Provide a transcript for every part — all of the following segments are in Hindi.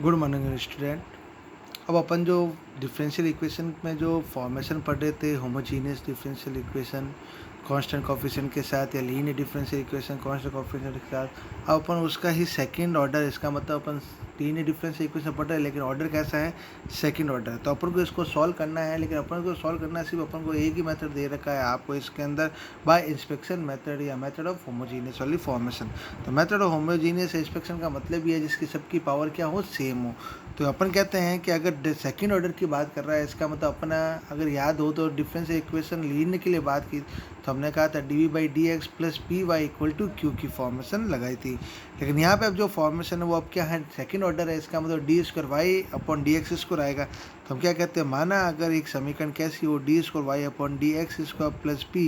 Good morning student. अब अपन जो डिफरेंशियल इक्वेशन में जो फॉर्मेशन पढ़ रहे थे, homogeneous differential equation constant coefficient के साथ या linear differential equation constant coefficient के साथ, अब अपन उसका ही सेकंड ऑर्डर, इसका मतलब अपन लीनियर डिफरेंशियल इक्वेशन पढ़ रहे हैं लेकिन ऑर्डर कैसा है, सेकंड ऑर्डर। तो अपन को इसको सॉल्व करना है, लेकिन अपन को सॉल्व करना है सिर्फ अपन को एक ही मेथड दे रखा है आपको इसके अंदर, बाय इंस्पेक्शन मेथड या मेथड ऑफ होमोजीनियस वाली फॉर्मेशन। तो मेथड ऑफ होमोजीनियस इंस्पेक्शन का मतलब ये है जिसकी सबकी पावर क्या हो, सेम हो। तो अपन कहते हैं कि अगर सेकंड ऑर्डर की बात कर रहा है, इसका मतलब अपना अगर याद हो तो डिफरेंशियल इक्वेशन लीनियर के लिए बात की तो हमने कहा था dv/dx plus P Y equal to Q की फॉर्मेशन लगाई थी। लेकिन यहाँ पे अब जो फॉर्मेशन है वो अब क्या है, सेकंड ऑर्डर है। इसका मतलब D square Y upon D x square आएगा। तो हम क्या कहते हैं, माना अगर एक समीकरण कैसी हो, D square Y upon D x square plus P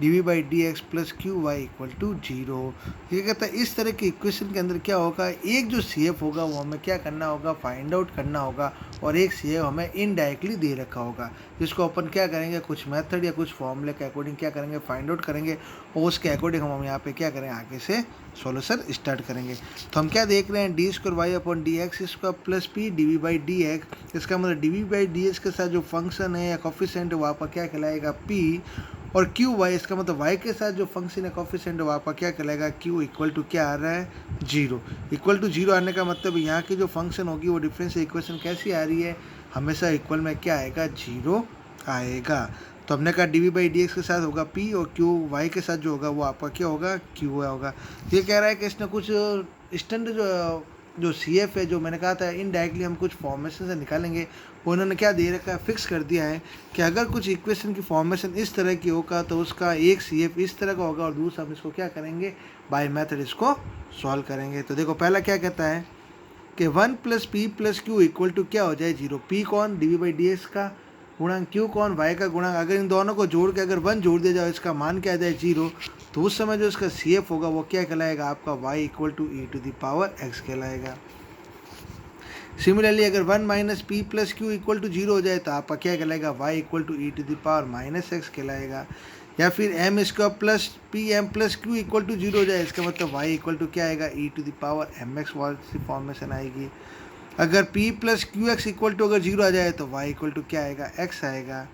dv/dx plus Q Y equal to zero. ये कहता है इस तरह की इक्वेशन के अंदर क्या होगा, एक जो सी एफ होगा वो हमें क्या करना होगा, फाइंड आउट करना होगा, और एक सी एफ हमें इनडायरेक्टली दे रखा होगा, जिसको अपन क्या करेंगे, कुछ मेथड या कुछ फॉर्मूले के अकॉर्डिंग क्या करेंगे, फाइंड आउट करेंगे, और उसके अकॉर्डिंग हम यहाँ पे क्या करें, आगे से सॉल्यूशन स्टार्ट करेंगे। तो हम क्या देख रहे हैं, D square Y upon D x square plus P dv/डी एक्स। इसका मतलब dv/डी एक्स के साथ जो फंक्शन है या कॉफिशेंट है वो आपका क्या कहलाएगा, p, और क्यू वाई, इसका मतलब वाई के साथ जो फंक्शन है कॉफिशेंट है वो आपका क्या कहलाएगा, क्यू इक्वल टू क्या आ रहा है, जीरो। इक्वल टू जीरो आने का मतलब यहाँ की जो फंक्शन होगी वो डिफरेंशियल इक्वेशन कैसी आ रही है, हमेशा इक्वल में क्या आएगा, जीरो आएगा। तो हमने कहा dv/dx के साथ होगा p, और क्यू वाई के साथ जो होगा वो आपका क्या होगा, क्यू होगा। ये कह रहा है कि इसने कुछ स्टैंडर्ड जो सी एफ है, जो मैंने कहा था इनडायरेक्टली हम कुछ फॉर्मेशन से निकालेंगे, वो उन्होंने क्या दे रखा है, फिक्स कर दिया है कि अगर कुछ इक्वेशन की फॉर्मेशन इस तरह की होगा तो उसका एक सी एफ इस तरह का होगा और दूसरा हम इसको क्या करेंगे, बाय मेथड इसको सॉल्व करेंगे। तो देखो पहला क्या कहता है कि 1 plus P plus Q equal to क्या हो जाए, जीरो। पी कौन, dv/dx का गुणा, क्यू कौन, वाई का गुणा। अगर इन दोनों को जोड़ के अगर 1 जोड़ दिया जाए, इसका मान क्या आ जाए, जीरो। तो उस समय जो इसका सी एफ होगा वो क्या कहलाएगा, आपका y equal to E to the power x कहलाएगा। सिमिलरली अगर 1 minus P plus Q equal to zero हो जाए तो आपका क्या कहलाएगा, y equal to E to the power minus X कहलाएगा। या फिर एम इसका plus P M plus Q equal to zero हो जाए, इसका मतलब y इक्वल टू क्या आएगा, E to the power M X वाली फॉर्मेशन आएगी। अगर p plus Q X equal to अगर जीरो आ जाए तो y इक्वल टू क्या आएगा, x आएगा।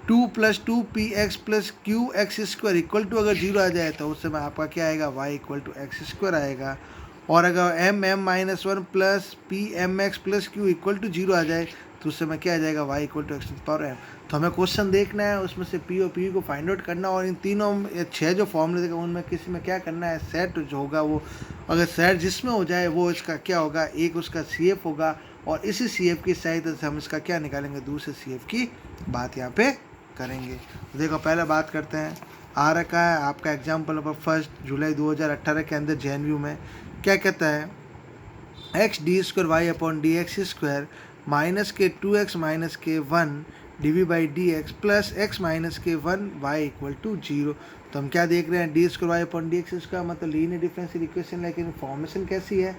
2 plus two P X plus Q X square equal to अगर जीरो आ जाए तो उस समय आपका क्या आएगा, y equal to X square आएगा। और अगर M M minus one plus P M X plus Q equal to zero आ जाए तो उस समय क्या आ जाएगा, y equal to X power M. तो हमें क्वेश्चन देखना है, उसमें से p और p को फाइंड आउट करना, और इन तीनों या 6 जो फॉर्मूले देगा उनमें किसी में क्या करना है, सेट जो होगा वो, अगर सेट जिसमें हो जाए वो इसका क्या होगा, एक उसका सी एफ होगा, और इसी सी एफ की सहायता से हम इसका क्या निकालेंगे, दूसरे सी एफ की बात यहाँ पे करेंगे। तो देखो पहले बात करते हैं, आ रखा है आपका एग्जाम्पल नंबर 1 जुलाई 2018 के अंदर JNU में क्या कहता है, X D square Y upon D x square minus के 2x माइनस के 1 dv/dx प्लस x माइनस के 1 y इक्वल टू जीरो। तो हम क्या देख रहे हैं, D square Y upon D X इसका मतलब लीनियर डिफरेंशियल इक्वेशन, लेकिन फॉर्मेशन कैसी है,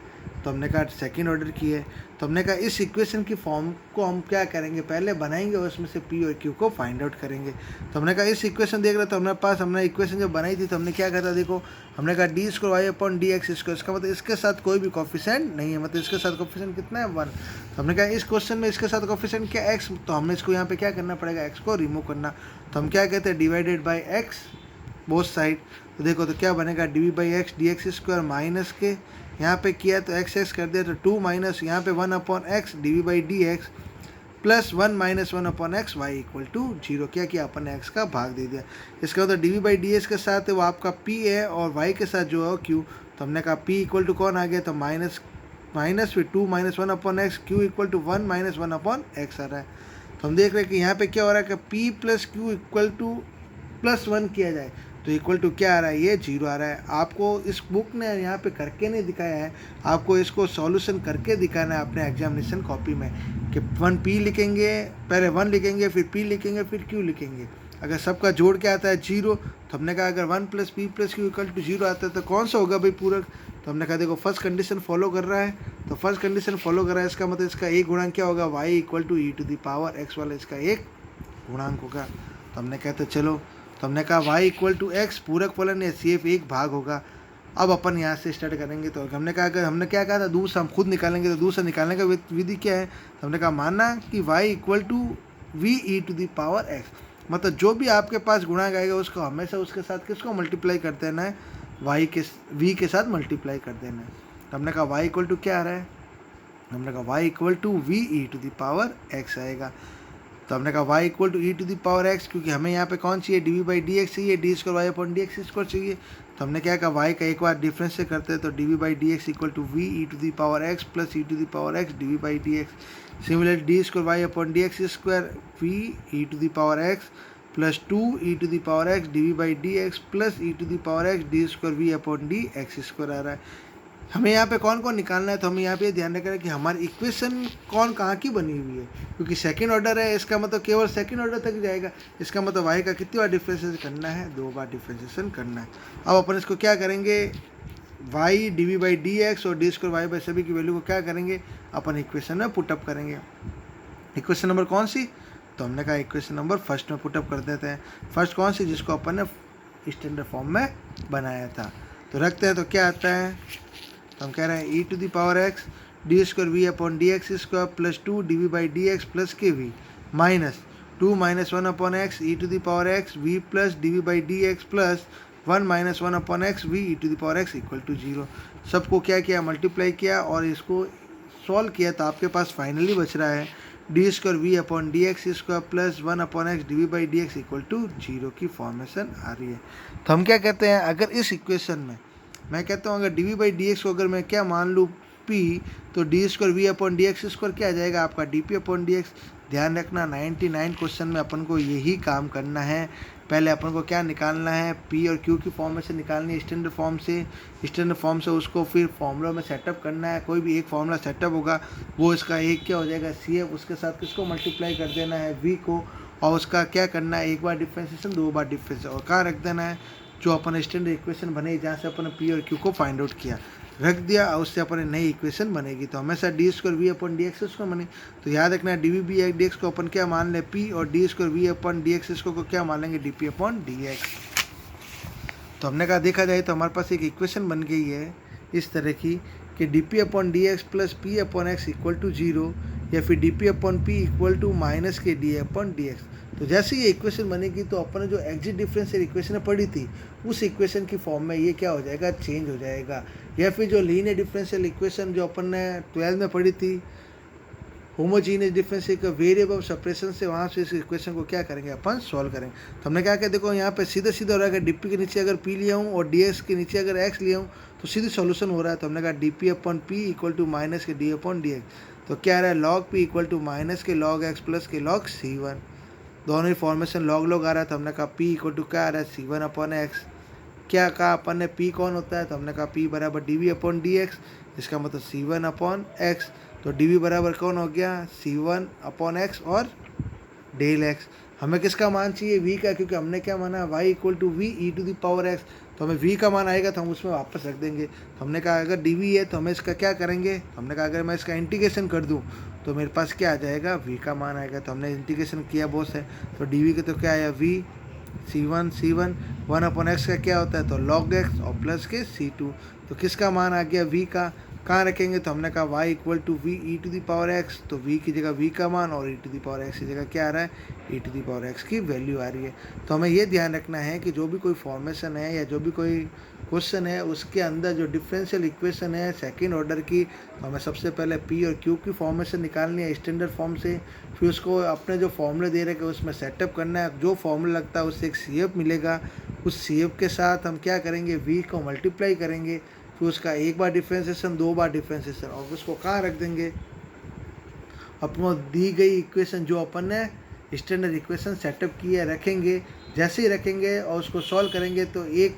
तो हमने कहा सेकंड ऑर्डर की है। तो हमने कहा इस इक्वेशन की फॉर्म को हम क्या करेंगे, पहले बनाएंगे और उसमें से p और q को फाइंड आउट करेंगे। तो हमने कहा इस इक्वेशन देख रहे तो हमारे पास हमने इक्वेशन जब बनाई थी तो हमने क्या कहा था, देखो हमने कहा D square Y upon D x square, इसका मतलब इसके साथ कोई भी कॉफिशेंट नहीं है, मतलब इसके साथ कॉफिशेंट कितना है, 1। तो हमने कहा इस क्वेश्चन में इसके साथ कॉफिशेंट क्या, x, तो हमने इसको यहाँ पे क्या करना पड़ेगा, x को रिमूव करना। तो हम क्या कहते हैं, divided by x both side. तो देखो तो क्या बनेगा, dv/x dx स्क्वायर माइनस के यहाँ पे किया तो x कर दिया तो 2 माइनस यहाँ पे 1 upon X dv/dx plus 1 minus 1 upon X Y equal to zero. क्या किया अपन ने, x का भाग दे दिया। इसका मतलब dv/ds के साथ वो आपका p है और y के साथ जो है q। तो हमने कहा p इक्वल टू कौन आ गया, तो माइनस माइनस फिर 2 minus 1 upon X, q equal to 1 minus 1 upon X आ रहा है। तो हम देख रहे हैं कि यहाँ पे क्या हो रहा है कि p plus Q equal two plus 1 किया जाए तो इक्वल टू क्या आ रहा है, ये जीरो आ रहा है। आपको इस बुक ने यहाँ पे करके नहीं दिखाया है, आपको इसको सॉल्यूशन करके दिखाना है अपने एग्जामिनेशन कॉपी में, कि 1p लिखेंगे, पहले 1 लिखेंगे, फिर p लिखेंगे, फिर q लिखेंगे। अगर सबका जोड़ के आता है जीरो, तो हमने कहा अगर 1 plus P plus Q equal to zero आता है तो कौन सा होगा भाई, पूरक। तो हमने कहा देखो फर्स्ट कंडीशन फॉलो कर रहा है, तो फर्स्ट कंडीशन फॉलो कर रहा है, इसका मतलब इसका एक गुणांक क्या होगा, y equal to E to the power x वाला इसका एक गुणांक होगा। तो हमने कहते चलो, तो हमने कहा y इक्वल टू एक्स पूरक फलन या सी एफ एक भाग होगा। अब अपन यहाँ से स्टार्ट करेंगे। तो हमने कहा, अगर हमने क्या कहा था, दूसरा हम खुद निकालेंगे, तो दूसरा निकालने का विधि क्या है, तो हमने कहा मानना कि y equal to V E to the power x, मतलब जो भी आपके पास गुणांक आएगा उसको हमेशा उसके साथ किसको मल्टीप्लाई कर देना है, v के साथ मल्टीप्लाई कर देना है। तो हमने कहा y इक्वल टू क्या आ रहा है, हमने कहा y equal to V E to the power x आएगा। तो हमने कहा y equal to E to the power x, क्योंकि हमें यहाँ पे कौन चाहिए, D we by D X चाहिए, D square Y upon D x square चाहिए। तो हमने क्या कहा, y का एक बार डिफरेंस से करते हैं, तो D we by D x equal to V E to the power x plus E to the power x D we by D X. Similar D square Y upon D x square V E to the power x plus 2 E to the power x D we by D x plus E to the power x D square we upon D x square आ रहा है। हमें यहाँ पे कौन कौन निकालना है, तो हमें यहाँ पे ध्यान रखना है कि हमारी इक्वेशन कौन कहाँ की बनी हुई है, क्योंकि सेकंड ऑर्डर है, इसका मतलब केवल सेकंड ऑर्डर तक जाएगा। इसका मतलब y का कितनी बार डिफ्रेंशिएशन करना है, 2 बार डिफ्रेंशिएशन करना है। अब अपन इसको क्या करेंगे, y D we by D x और डी स्क्वायर वाई बाई सभी की वैल्यू को क्या करेंगे, अपन इक्वेशन में पुटअप करेंगे। इक्वेशन नंबर कौन सी, तो हमने कहा इक्वेशन नंबर फर्स्ट में पुटअप कर देते हैं। फर्स्ट कौन सी, जिसको अपन ने स्टैंडर्ड फॉर्म में बनाया था। तो रखते हैं, तो क्या आता है, तो हम कह रहे हैं E to the power X D square we upon D x square plus 2 D we by D x plus K V minus 2 minus 1 upon X E to the power X V plus D we by D x plus 1 minus 1 upon X V E to the power X equal to 0। सबको क्या किया, मल्टीप्लाई किया और इसको सॉल्व किया, तो आपके पास फाइनली बच रहा है D square we upon D x square plus 1 upon X D we by D x equal to 0 की फॉर्मेशन आ रही है। तो हम क्या कहते हैं, अगर इस इक्वेशन में मैं कहता हूँ, अगर D we by D x को अगर मैं क्या मान लूँ p, तो D square we upon D x square क्या आ जाएगा आपका D P upon D X. ध्यान रखना 99 क्वेश्चन में अपन को यही काम करना है। पहले अपन को क्या निकालना है, p और q की फॉर्म में से निकालनी है स्टैंडर्ड फॉर्म से, स्टैंडर्ड फॉर्म से उसको फिर फॉर्मूला में सेटअप करना है। कोई भी एक फॉर्मूला सेटअप होगा, वो इसका एक क्या हो जाएगा CF, उसके साथ किसको मल्टीप्लाई कर देना है v को, और उसका क्या करना है, एक बार डिफ्रेंशिएशन 2 बार डिफ्रेंशिएशन, और कहाँ रख देना है, जो अपन स्टैंडर्ड इक्वेशन बने जहाँ से अपन पी और क्यू को फाइंड आउट किया, रख दिया, और उससे अपन नई इक्वेशन बनेगी। तो हमेशा D square V upon D x को बने, तो याद रखना D V B D x को अपन क्या मान लें पी, और D square V upon D x को क्या मान लेंगे D P upon D x. तो हमने कहा देखा जाए तो हमारे पास एक इक्वेशन बन गई है इस तरह की कि D P upon D x plus P upon X equal to 0, या फिर D P upon P equal to minus K D upon D x. तो जैसे ये इक्वेशन बनेगी तो अपन ने जो एक्सिट डिफरेंशियल इक्वेशन पढ़ी थी उस इक्वेशन की फॉर्म में ये क्या हो जाएगा, चेंज हो जाएगा। या फिर जो लीनियर डिफरेंशियल इक्वेशन जो अपन ने 12 में पढ़ी थी, होमोजीनियस डिफरेंशियल का वेरिएबल सेपरेशन से, वहाँ से इस इक्वेशन को क्या करेंगे अपन सॉल्व करेंगे। तो हमने क्या किया, देखो यहाँ पे सीधा सीधा हो रहा है कि डी के नीचे अगर पी लिया हूँ और डी एक्स के नीचे अगर एक्स लिया हूँ तो सीधे सॉल्यूशन हो रहा है। तो हमने कहा D P upon P equal to minus K D upon D x. तो क्या आ रहा है, log P equal to minus K log X plus K log C1। दोनों ही फॉर्मेशन लॉग लॉग आ रहा है। तो हमने कहा पी इक्वल टू क्या आ रहा है, C1 अपॉन एक्स। क्या कहा अपन ने, पी कौन होता है, तो हमने कहा पी बराबर D we upon D X, इसका मतलब C1 अपॉन एक्स। तो डी वी बराबर कौन हो गया, C1 अपॉन एक्स और डेल एक्स। हमें किसका मान चाहिए, v का, क्योंकि हमने क्या माना y equal to V E to the power x. तो हमें v का मान आएगा तो हम उसमें वापस रख देंगे। तो हमने कहा अगर dv है तो हमें इसका क्या करेंगे, हमने कहा अगर मैं इसका इंटीग्रेशन कर दूं तो मेरे पास क्या आ जाएगा, v का मान आएगा। तो हमने इंटीग्रेशन किया बहुत से, तो dv के तो क्या आया v C1 1 अपॉन एक्स का क्या होता है, तो log x और प्लस के C2। तो किसका मान आ गया, v का। कहाँ रखेंगे, तो हमने कहा y equal to V E to the power x. तो v की जगह v का मान और e to the power x की जगह क्या आ रहा है, e to the power x की वैल्यू आ रही है। तो हमें ये ध्यान रखना है कि जो भी कोई फॉर्मेशन है या जो भी कोई क्वेश्चन है उसके अंदर जो डिफरेंशियल इक्वेशन है सेकंड ऑर्डर की, तो हमें सबसे पहले p और q की फॉर्मेशन निकालनी है स्टैंडर्ड फॉर्म से। फिर उसको अपने जो फॉर्मूले दे रखे उसमें सेटअप करना है। जो फॉर्मूला लगता है उससे एक CF मिलेगा, उस CF के साथ हम क्या करेंगे, v को मल्टीप्लाई करेंगे, फिर उसका एक बार डिफ्रेंशिएशन 2 बार डिफ्रेंशिएशन, और उसको कहाँ रख देंगे, अपने दी गई इक्वेशन जो अपन ने स्टैंडर्ड इक्वेशन सेटअप की है रखेंगे। जैसे ही रखेंगे और उसको सॉल्व करेंगे तो एक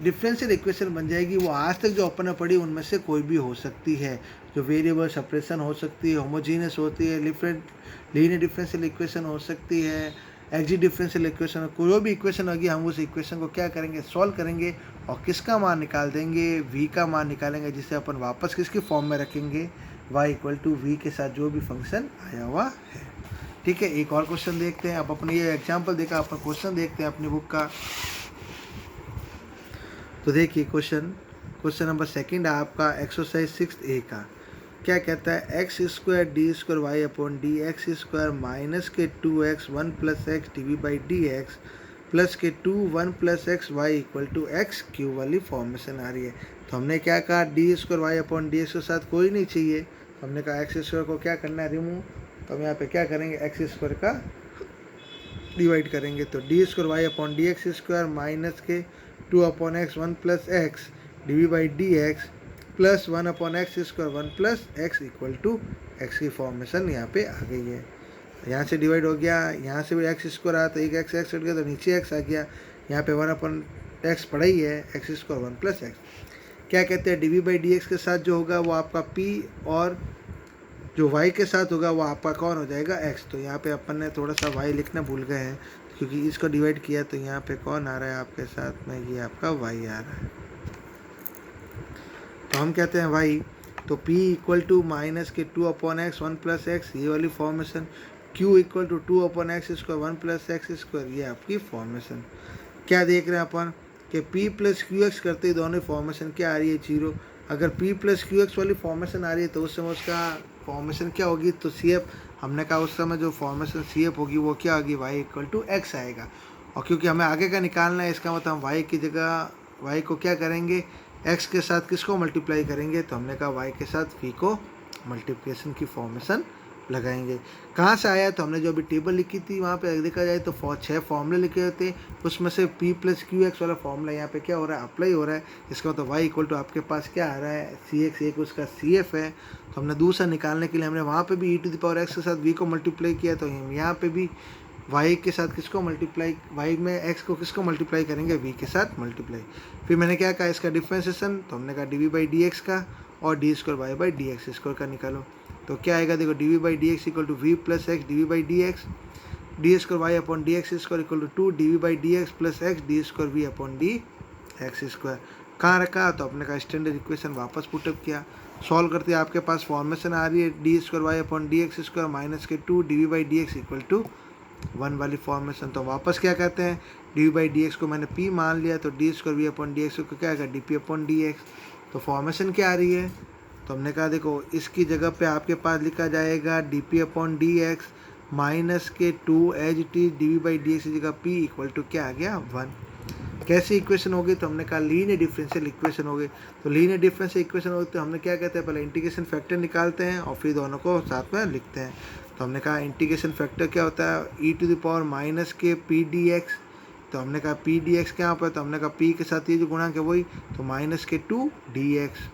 डिफरेंशियल इक्वेशन बन जाएगी। वो आज तक जो अपन ने पढ़ी उनमें से कोई भी हो सकती है, जो वेरिएबल सेपरेशन हो सकती है, होमोजीनियस होती है, लीनियर डिफरेंशियल इक्वेशन हो सकती है, एक्सिट डिफरेंशियल इक्वेशन, कोई भी इक्वेशन होगी, हम उस इक्वेशन को क्या करेंगे, सॉल्व करेंगे और किसका मान निकाल देंगे, v का मान निकालेंगे, जिसे अपन वापस किसके फॉर्म में रखेंगे, y इक्वल टू वी के साथ जो भी फंक्शन आया हुआ है। ठीक है, एक और क्वेश्चन देखते हैं। अब अपने ये एग्जाम्पल देखा, अपन क्वेश्चन देखते हैं अपनी बुक का। तो देखिए क्वेश्चन क्वेश्चन नंबर सेकंड आपका एक्सरसाइज 6A का क्या कहता है, x square d square Y upon D x square minus के 2x 1 plus x D we by D x plus के 2 1 plus x Y equal to x q वाली फॉर्मेशन आ रही है। तो हमने क्या कहा, D square Y upon D x के साथ कोई नहीं चाहिए, तो हमने कहा एक्स स्क्वायर को क्या करना है, रिमूव। तो हम यहाँ पे क्या करेंगे, एक्स स्क्वायर का डिवाइड करेंगे, तो D square Y upon D x square minus के 2 upon x 1 plus x D we by D x plus 1 upon x square 1 plus x equal to x की फॉर्मेशन यहाँ पे आ गई है। यहाँ से डिवाइड हो गया, यहाँ से भी एक्स स्क्वायर आया तो एक एक्स एक्स हट गया तो नीचे एक्स आ गया, यहाँ पे 1 अपॉन एक्स पड़ा ही है, एक्स स्क्वायर 1 प्लस एक्स। क्या कहते हैं, d we by D x के साथ जो होगा वो आपका पी और जो y के साथ होगा वो आपका कौन हो जाएगा, x। तो यहाँ पे अपन ने थोड़ा सा y लिखना भूल गए हैं क्योंकि इसको डिवाइड किया, तो यहाँ पे कौन आ रहा है आपके साथ में, ये आपका y आ रहा है। तो हम कहते हैं y, तो p इक्वल टू माइनस के 2 अपॉन एक्स 1 प्लस एक्स, ये वाली formation. q equal to 2 upon x square 1 plus x square, ये आपकी फॉर्मेशन। क्या देख रहे हैं अपन कि p प्लस क्यू एक्स करते ही दोनों फॉर्मेशन क्या आ रही है, 0। अगर p प्लस क्यू एक्स वाली फॉर्मेशन आ रही है तो उस समय उसका फॉर्मेशन क्या होगी, तो सी एफ। हमने कहा उस समय जो फॉर्मेशन सी एफ होगी वो क्या होगी, y इक्वल टू एक्स आएगा। और क्योंकि हमें आगे का निकालना है, इसका मतलब हम y की जगह y को क्या करेंगे, x के साथ किसको मल्टीप्लाई करेंगे, तो हमने कहा y के साथ v को मल्टीप्लिकेशन की फॉर्मेशन लगाएंगे। कहाँ से आया, तो हमने जो अभी टेबल लिखी थी वहाँ पे देखा जाए तो 6 फॉर्मूले लिखे होते हैं, उसमें से p प्लस क्यू एक्स वाला फॉर्मूला यहाँ पे क्या हो रहा है, अप्लाई हो रहा है। इसका मतलब y इक्वल टू आपके पास क्या आ रहा है, सी एक्स, एक उसका सी एफ है। तो हमने दूसरा निकालने के लिए हमने वहाँ पे भी ई टू द पावर एक्स के साथ v को मल्टीप्लाई किया, तो यहाँ पे भी y के साथ किसको मल्टीप्लाई, y में x को किसको मल्टीप्लाई करेंगे, v के साथ मल्टीप्लाई। फिर मैंने क्या कहा, इसका डिफ्रेंसिएशन, तो हमने कहा d we by D x का और D square Y by D x square का निकालो। तो क्या आएगा, देखो d we by D x equal to v plus x D we by D x, D square Y upon D x square equal to 2 D we by D x plus x D square we upon D x square. कहाँ रखा, तो अपने का स्टैंडर्ड इक्वेशन वापस पुटअप किया। सॉल्व करते आपके पास फॉर्मेशन आ रही है, D square Y upon D x square minus के 2 D we by D x equal to 1 वाली फॉर्मेशन। तो वापस क्या कहते हैं, d we by D x को मैंने p मान लिया, तो D square we upon D x को क्या आएगा, d P upon D x. तो फॉर्मेशन क्या आ रही है, तो हमने कहा देखो इसकी जगह पे आपके पास लिखा जाएगा d P upon D x minus के 2 h t d we by D x की जगह p इक्वल टू क्या आ गया, 1। कैसी इक्वेशन होगी, तो हमने कहा लीनियर डिफरेंशियल इक्वेशन होगी। तो लीनियर डिफरेंशियल इक्वेशन होगी तो हमने क्या कहते हैं, पहले इंटीग्रेशन फैक्टर निकालते हैं और फिर दोनों को साथ में लिखते हैं। तो हमने कहा इंटीग्रेशन फैक्टर क्या होता है, ई टू द पावर माइनस के पी डी एक्स। तो हमने कहा पी डी एक्स क्या पर, तो हमने कहा p के साथ ये जो गुणांक है वही, तो माइनस के 2 डी एक्स।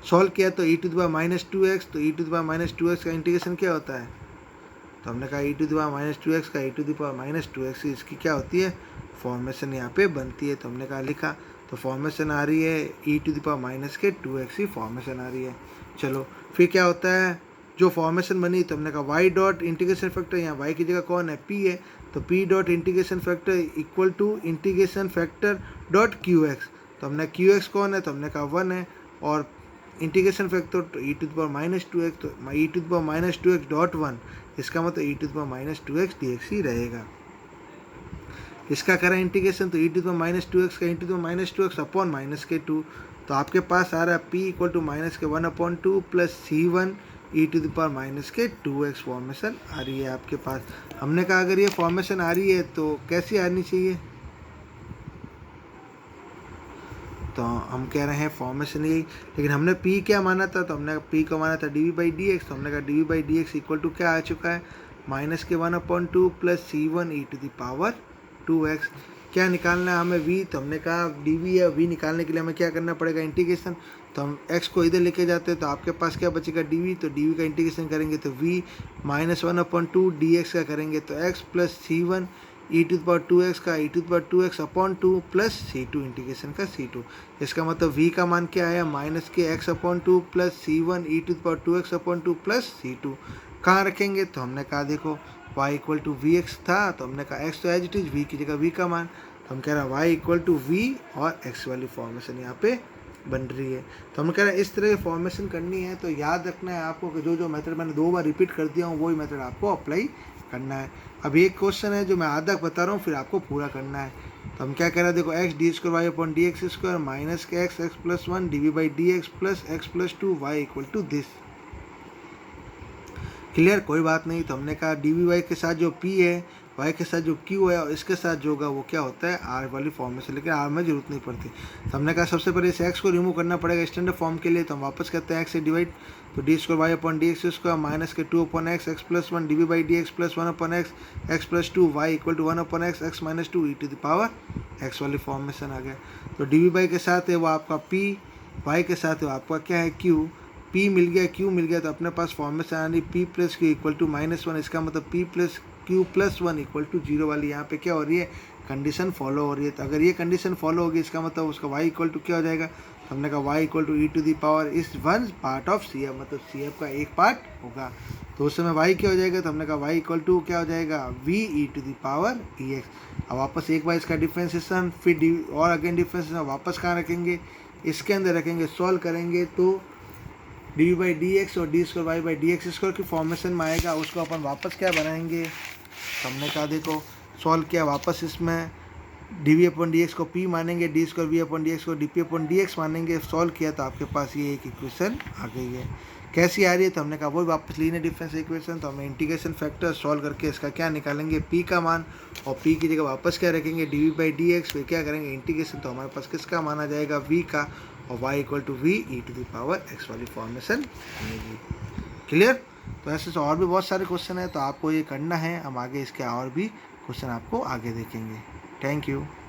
सॉल्व किया तो E to the power minus 2x, तो E to the power minus 2x का इंटीग्रेशन क्या होता है, तो हमने कहा E to the power minus 2x का E to the power minus 2x, इसकी क्या होती है, फॉर्मेशन यहाँ पे बनती है। तो हमने कहा लिखा, तो फॉर्मेशन आ रही है ई टू द पावर माइनस के 2x की फॉर्मेशन आ रही है। चलो फिर क्या होता है, जो फॉर्मेशन बनी, तो हमने कहा वाई डॉट इंटीग्रेशन फैक्टर, यहाँ वाई की जगह कौन है, p है, तो p dot integration factor equal to integration factor dot q x. तो हमने क्यू एक्स कौन है, तो हमने कहा 1 है, और इंटीग्रेशन फैक्टर तो E to the power minus 2x, तो E to the power minus 2x dot 1, इसका मतलब E to the power minus 2x D X ही रहेगा। इसका करें इंटीग्रेशन, तो E to the power minus 2x का E to the power minus 2x upon minus के 2, तो आपके पास आ रहा है p इक्वल टू माइनस के 1 upon 2 plus c1 E to the power minus के 2x फॉर्मेशन आ रही है आपके पास। हमने कहा अगर ये फॉर्मेशन आ रही है तो कैसी आनी चाहिए, तो हम कह रहे हैं फॉर्मेशन यही, लेकिन हमने p क्या माना था, तो हमने p को माना था d we by D x. तो हमने कहा d we by D x equal to क्या आ चुका है, माइनस के 1 upon 2 plus c1 E to the power 2x। क्या निकालना है हमें v, तो हमने कहा डी वी या v निकालने के लिए हमें क्या करना पड़ेगा, इंटीग्रेशन। तो हम x को इधर लेके जाते हैं तो आपके पास क्या बचेगा, डी वी, तो डी वी का इंटीग्रेशन करेंगे तो v minus 1 upon 2 D x का करेंगे तो x plus c1 E to the power 2x का E to the power 2x upon 2 plus c2 integration का c2। इसका मतलब v का मान क्या आया, माइनस के x upon 2 plus c1 E to the power 2x upon 2 plus c2। कहाँ रखेंगे, तो हमने कहा देखो y equal to v x था, तो हमने कहा x तो एज इट इज़, v की जगह v का मान, तो हम कह रहे हैं y इक्वल टू v और x वाली फॉर्मेशन यहाँ पे बन रही है। तो हम कह रहे हैं इस तरह की फॉर्मेशन करनी है, तो याद रखना है आपको कि जो जो मेथड मैंने 2 बार रिपीट कर दिया हूँ वही मेथड आपको अप्लाई करना है। अब एक क्वेश्चन है जो मैं आधा बता रहा हूँ, फिर आपको पूरा करना है। तो हम क्या कह रहे हैं, देखो x D square Y upon D x square minus k x x plus one d we by D x plus x plus two y equal to this. Clear, कोई बात नहीं। तो हमने कहा डी वी वाई के साथ जो पी है, वाई के साथ जो क्यू है और इसके साथ जो होगा वो क्या होता है, आर वाली फॉर्म में से, लेकिन आर में जरूरत नहीं पड़ती। तो हमने कहा सबसे पहले इस एक्स को रिमूव करना पड़ेगा स्टैंडर्ड फॉर्म के लिए। तो हम वापस करते हैं एक्स से डिवाइड, तो D square Y upon D x square minus k two upon x x plus one d we by D x plus one upon x x plus two y equal to one upon x x minus two E to the power x वाली फॉर्मेशन आ गया। तो डी वी बाई के साथ है वो आपका पी, वाई के साथ है वो आपका क्या है क्यू, पी मिल गया क्यू मिल गया, तो अपने पास फॉर्मेशन आ रही p plus Q equal to minus one. इसका मतलब p plus q plus one equal to zero वाली यहाँ पे क्या हो रही है, कंडीशन फॉलो हो रही है। तो अगर ये कंडीशन फॉलो होगी इसका मतलब उसका y इक्वल टू क्या हो जाएगा, तो हमने कहा y equal to E to the power इस one part of C F, मतलब सी एफ का एक पार्ट होगा। तो उस समय y क्या हो जाएगा, तो हमने कहा y इक्वल टू क्या हो जाएगा, v e to the power e x. अब वापस एक बार इसका डिफ्रेंसिएशन, फिर और अगेन डिफ्रेंसिएशन वापस कहाँ रखेंगे, इसके अंदर रखेंगे, सॉल्व करेंगे तो D we by D x और D square Y by D x square की फॉर्मेशन में आएगा। उसको अपन वापस क्या बनाएंगे, हमने कहा देखो सॉल्व किया, वापस इसमें d we upon D x को पी मानेंगे, d square we upon D x को d P upon D x मानेंगे। सॉल्व किया तो आपके पास ये एक इक्वेशन आ गई है। कैसी आ रही है, तो हमने कहा वही वापस लीनियर डिफरेंस इक्वेशन। तो हमें इंटीग्रेशन फैक्टर सॉल्व करके इसका क्या निकालेंगे, पी का मान, और पी की जगह वापस क्या रखेंगे, d we by D x, फिर क्या करेंगे इंटीग्रेशन, तो हमारे पास किसका मान आ जाएगा, वी का, और y equal to V E to the power x वाली फॉर्मेशन बनेगी। क्लियर। तो ऐसे तो और भी बहुत सारे क्वेश्चन है, तो आपको ये करना है, हम आगे इसके और भी क्वेश्चन आपको आगे देखेंगे। Thank you.